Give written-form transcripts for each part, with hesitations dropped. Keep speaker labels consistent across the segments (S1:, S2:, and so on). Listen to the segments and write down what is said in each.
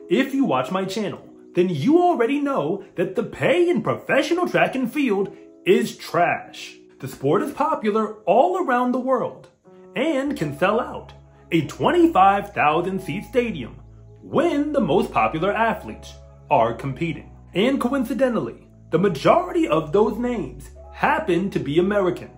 S1: If you watch my channel, then you already know that the pay in professional track and field is trash. The sport is popular all around the world and can sell out a 25,000 seat stadium when the most popular athletes are competing. And coincidentally, the majority of those names happen to be American.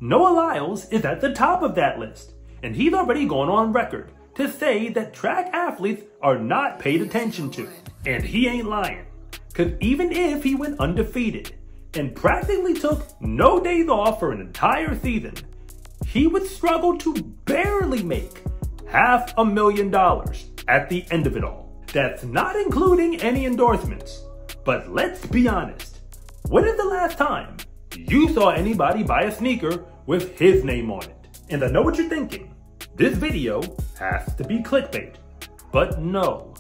S1: Noah Lyles is at the top of that list, and he's already gone on record to say that track athletes are not paid attention to. And he ain't lying, because even if he went undefeated and practically took no days off for an entire season, he would struggle to barely make $500,000 at the end of it all. That's not including any endorsements. But let's be honest, when is the last time you saw anybody buy a sneaker with his name on it? And I know what you're thinking. This video has to be clickbait. But no,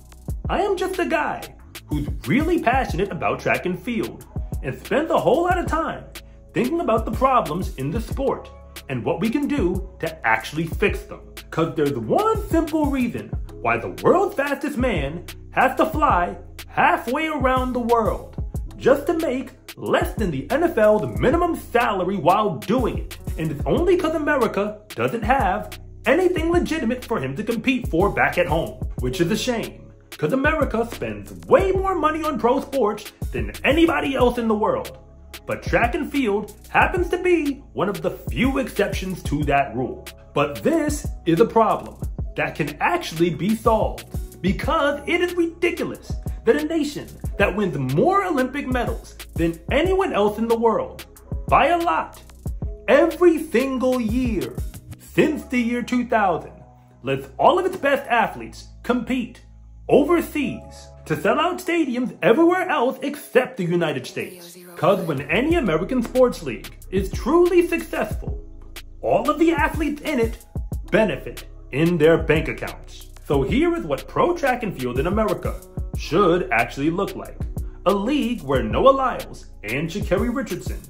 S1: I am just a guy who's really passionate about track and field and spends a whole lot of time thinking about the problems in the sport and what we can do to actually fix them. Cause there's one simple reason why the world's fastest man has to fly halfway around the world just to make less than the NFL's minimum salary while doing it. And it's only because America doesn't have anything legitimate for him to compete for back at home, which is a shame, because America spends way more money on pro sports than anybody else in the world. But track and field happens to be one of the few exceptions to that rule. But this is a problem that can actually be solved, because it is ridiculous that a nation that wins more Olympic medals than anyone else in the world, by a lot, every single year since the year 2000, lets all of its best athletes compete overseas to sell out stadiums everywhere else except the United States. Cause when any American sports league is truly successful, all of the athletes in it benefit in their bank accounts. So here is what pro track and field in America should actually look like. A league where Noah Lyles and Sha'Carri Richardson,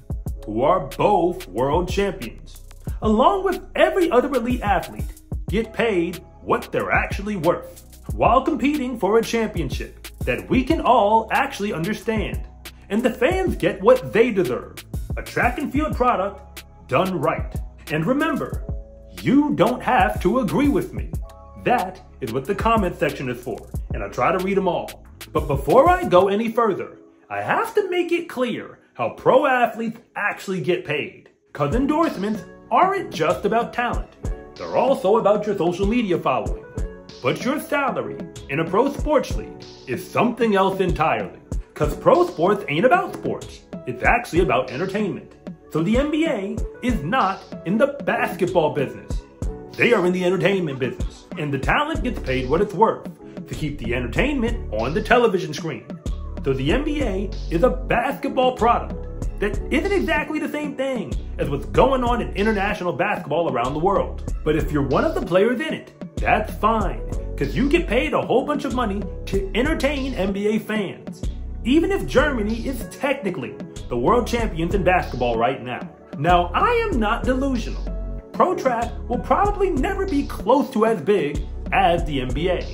S1: who are both world champions, along with every other elite athlete, get paid what they're actually worth, while competing for a championship that we can all actually understand. And the fans get what they deserve, a track and field product done right. And remember, you don't have to agree with me. That is what the comment section is for, and I try to read them all. But before I go any further, I have to make it clear how pro athletes actually get paid. Cause endorsements aren't just about talent. They're also about your social media following. But your salary in a pro sports league is something else entirely. Cause pro sports ain't about sports. It's actually about entertainment. So the NBA is not in the basketball business. They are in the entertainment business. And the talent gets paid what it's worth to keep the entertainment on the television screen. So the NBA is a basketball product that isn't exactly the same thing as what's going on in international basketball around the world. But if you're one of the players in it, that's fine, because you get paid a whole bunch of money to entertain NBA fans, even if Germany is technically the world champions in basketball right now. Now, I am not delusional. Pro track will probably never be close to as big as the NBA,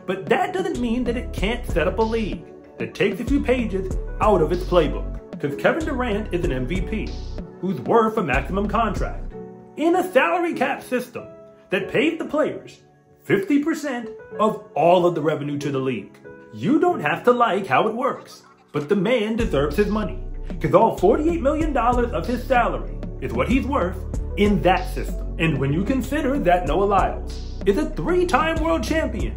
S1: but that doesn't mean that it can't set up a league that takes a few pages out of its playbook, because Kevin Durant is an MVP who's worth a maximum contract in a salary cap system that pays the players 50% of all of the revenue to the league. You don't have to like how it works, but the man deserves his money, because all $48 million of his salary is what he's worth in that system. And when you consider that Noah Lyles is a 3-time world champion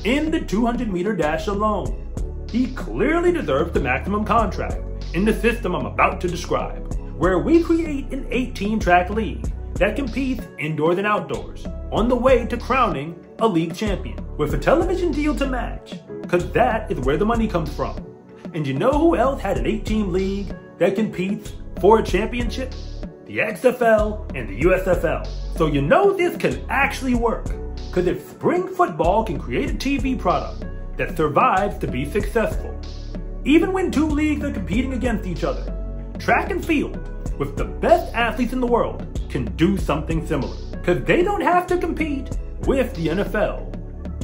S1: in the 200-meter dash alone, he clearly deserves the maximum contract in the system I'm about to describe, where we create an 18-track league that competes indoors and outdoors on the way to crowning a league champion with a television deal to match, because that is where the money comes from. And you know who else had an 8-team league that competes for a championship? The XFL and the USFL. So you know this can actually work, because if spring football can create a TV product that survives to be successful, even when 2 leagues are competing against each other, track and field with the best athletes in the world can do something similar, because they don't have to compete with the NFL.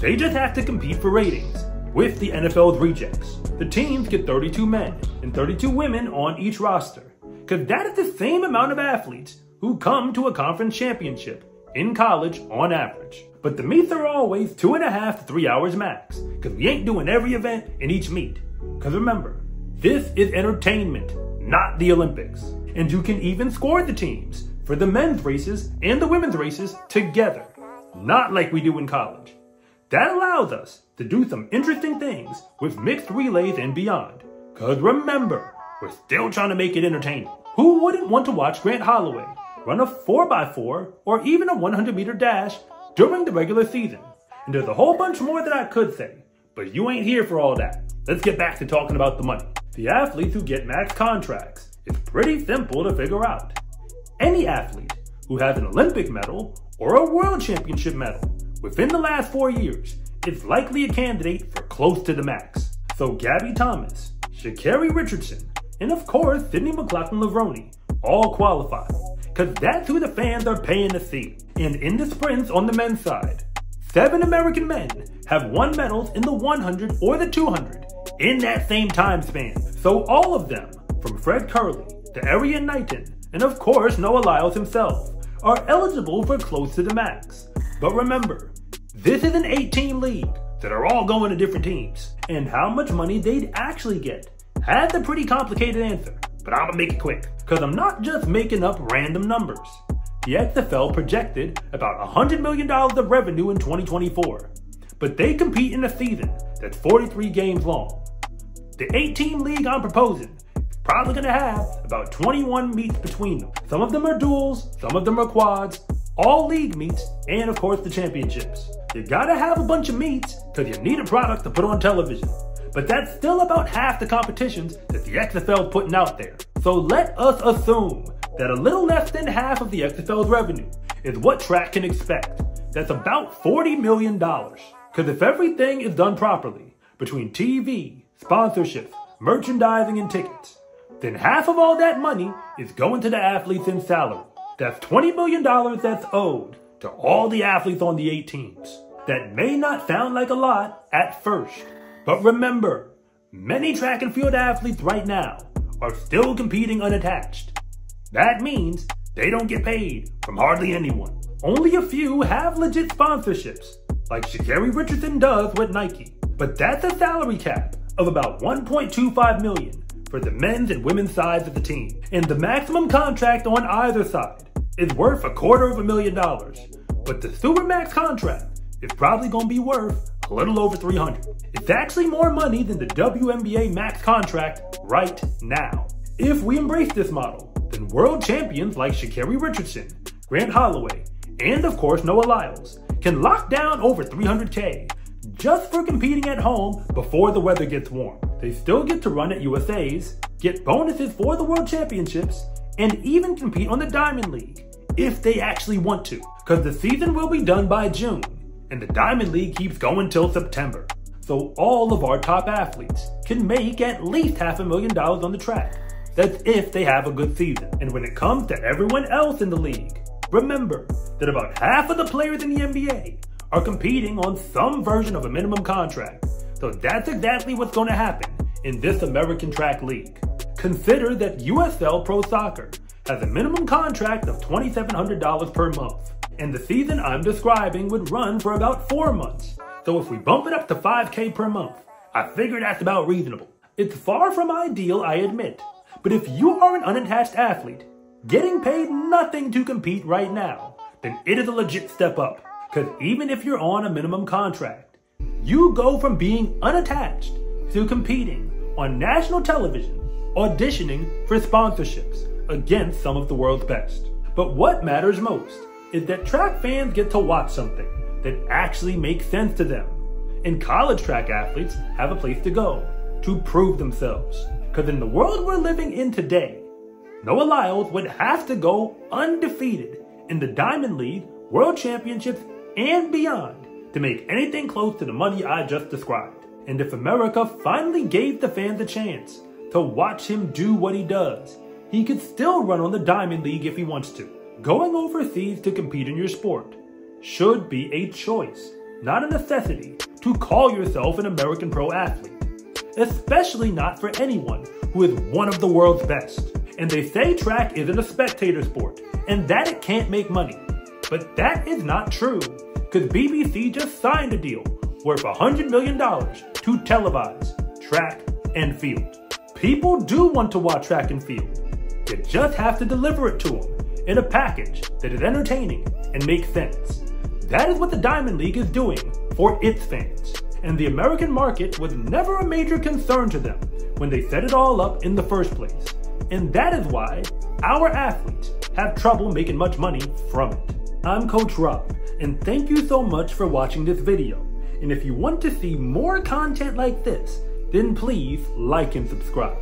S1: They just have to compete for ratings with the NFL's rejects. The teams get 32 men and 32 women on each roster, because that is the same amount of athletes who come to a conference championship in college on average. But the meets are always 2.5 to 3 hours max, because we ain't doing every event in each meet. Because remember, this is entertainment, not the Olympics. And you can even score the teams for the men's races and the women's races together, not like we do in college. That allows us to do some interesting things with mixed relays and beyond. Because remember, we're still trying to make it entertaining. Who wouldn't want to watch Grant Holloway run a 4x4 or even a 100-meter dash during the regular season? And there's a whole bunch more that I could say, but you ain't here for all that. Let's get back to talking about the money. The athletes who get max contracts is pretty simple to figure out. Any athlete who has an Olympic medal or a World Championship medal within the last 4 years is likely a candidate for close to the max. So Gabby Thomas, Sha'Carri Richardson, and of course Sydney McLaughlin-Levrone all qualify, because that's who the fans are paying to see. And in the sprints on the men's side, 7 American men have won medals in the 100 or the 200 in that same time span. So all of them, from Fred Kerley to Erriyon Knighton, and of course Noah Lyles himself, are eligible for close to the max. But remember, this is an 8-team league that are all going to different teams. And how much money they'd actually get has a pretty complicated answer, but I'm gonna make it quick, because I'm not just making up random numbers. The XFL projected about $100 million of revenue in 2024, but they compete in a season that's 43 games long. The 8-team league I'm proposing is probably gonna have about 21 meets between them. Some of them are duels, some of them are quads, all league meets, and of course the championships. You gotta have a bunch of meets because you need a product to put on television. But that's still about half the competitions that the XFL is putting out there. So let us assume that a little less than half of the XFL's revenue is what track can expect. That's about $40 million. Because if everything is done properly, between TV, sponsorships, merchandising, and tickets, then half of all that money is going to the athletes in salary. That's $20 million that's owed to all the athletes on the 8 teams. That may not sound like a lot at first, but remember, many track and field athletes right now are still competing unattached. That means they don't get paid from hardly anyone. Only a few have legit sponsorships, like Sha'Carri Richardson does with Nike. But that's a salary cap of about $1.25 million for the men's and women's sides of the team. And the maximum contract on either side is worth $250,000. But the Supermax contract is probably going to be worth a little over $300. It's actually more money than the WNBA max contract right now. If we embrace this model, then world champions like Sha'Carri Richardson, Grant Holloway, and of course Noah Lyles can lock down over $300K just for competing at home before the weather gets warm. They still get to run at USA's, get bonuses for the World Championships, and even compete on the Diamond League if they actually want to, because the season will be done by June, and the Diamond League keeps going till September. So all of our top athletes can make at least $500,000 on the track. That's if they have a good season. And when it comes to everyone else in the league, remember that about half of the players in the NBA are competing on some version of a minimum contract. So that's exactly what's going to happen in this American Track League. Consider that USL Pro Soccer has a minimum contract of $2,700 per month. And the season I'm describing would run for about 4 months. So if we bump it up to $5K per month, I figure that's about reasonable. It's far from ideal, I admit. But if you are an unattached athlete, getting paid nothing to compete right now, then it is a legit step up. Because even if you're on a minimum contract, you go from being unattached to competing on national television, auditioning for sponsorships against some of the world's best. But what matters most is that track fans get to watch something that actually makes sense to them. And college track athletes have a place to go to prove themselves. Because in the world we're living in today, Noah Lyles would have to go undefeated in the Diamond League, World Championships, and beyond to make anything close to the money I just described. And if America finally gave the fans a chance to watch him do what he does, he could still run on the Diamond League if he wants to. Going overseas to compete in your sport should be a choice, not a necessity, to call yourself an American pro athlete. Especially not for anyone who is one of the world's best. And they say track isn't a spectator sport, and that it can't make money. But that is not true, because BBC just signed a deal worth $100 million to televise track and field. People do want to watch track and field. You just have to deliver it to them in a package that is entertaining and makes sense. That is what the Diamond League is doing for its fans. And the American market was never a major concern to them when they set it all up in the first place. And that is why our athletes have trouble making much money from it. I'm Coach Rob, and thank you so much for watching this video. And if you want to see more content like this, then please like and subscribe.